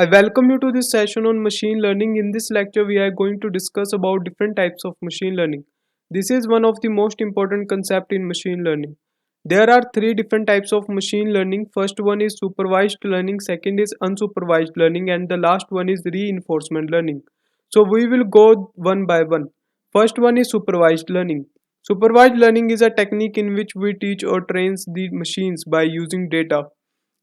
I welcome you to this session on machine learning. In this lecture, we are going to discuss about different types of machine learning. This is one of the most important concept in machine learning. There are three different types of machine learning. First one is supervised learning, second is unsupervised learning, and the last one is reinforcement learning. So we will go one by one. First one is supervised learning. Supervised learning is a technique in which we teach or trains the machines by using data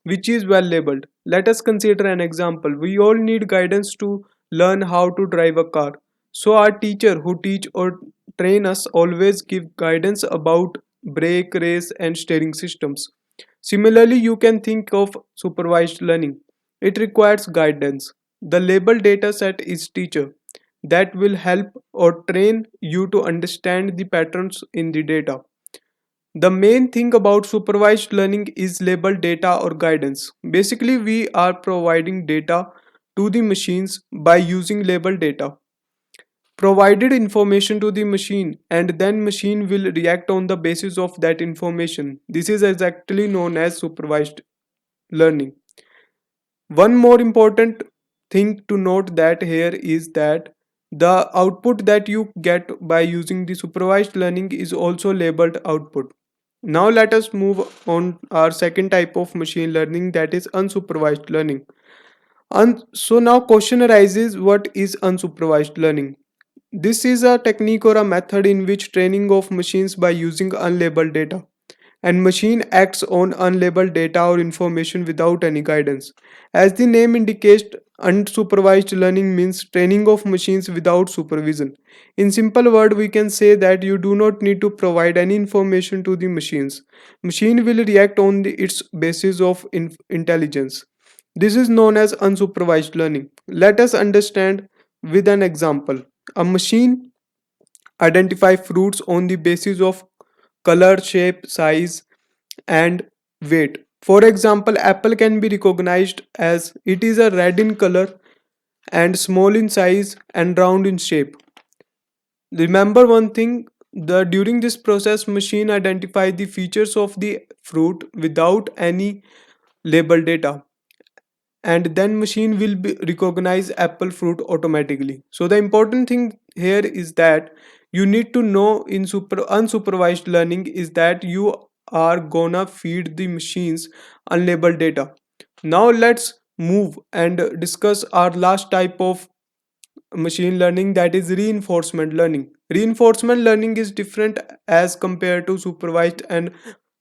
which is well labeled. Let us consider an example. We all need guidance to learn how to drive a car. So our teacher who teach or train us always give guidance about brake, race and steering systems. Similarly, you can think of supervised learning. It requires guidance. The labeled data set is teacher that will help or train you to understand the patterns in the data. The main thing about supervised learning is labeled data or guidance. Basically, we are providing data to the machines by using labeled data. Provided information to the machine and then machine will react on the basis of that information. This is exactly known as supervised learning. One more important thing to note that here is that the output that you get by using the supervised learning is also labeled output. Now let us move on our second type of machine learning, that is unsupervised learning. So now question arises, what is unsupervised learning? This is a technique or a method in which training of machines by using unlabeled data and machine acts on unlabeled data or information without any guidance. As the name indicates, unsupervised learning means training of machines without supervision. In simple word, we can say that you do not need to provide any information to the machines. Machine will react on its basis of intelligence. This is known as unsupervised learning. Let us understand with an example. A machine identify fruits on the basis of color, shape, size, and weight. For example, apple can be recognized as it is a red in color and small in size and round in shape. Remember one thing, the during this process machine identify the features of the fruit without any label data, and then machine will recognize apple fruit automatically. So the important thing here is that you need to know in unsupervised learning is that you are gonna feed the machines unlabeled data. Now let's move and discuss our last type of machine learning, that is reinforcement learning. Reinforcement learning is different as compared to supervised and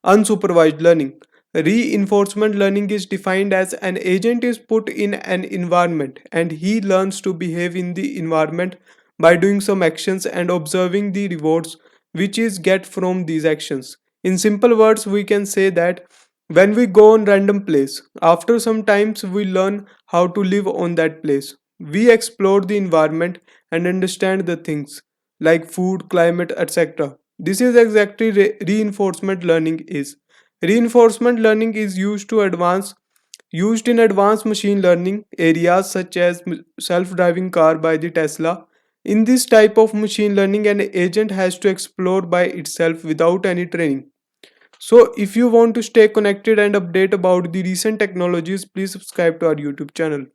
unsupervised learning. Reinforcement learning is defined as an agent is put in an environment and he learns to behave in the environment by doing some actions and observing the rewards which is get from these actions. In simple words, we can say that when we go on random place, after some times we learn how to live on that place. We explore the environment and understand the things like food, climate, etc. This is exactly reinforcement learning is. Reinforcement learning is used in advanced machine learning areas such as self-driving car by the Tesla. In this type of machine learning, an agent has to explore by itself without any training. So if you want to stay connected and update about the recent technologies, please subscribe to our YouTube channel.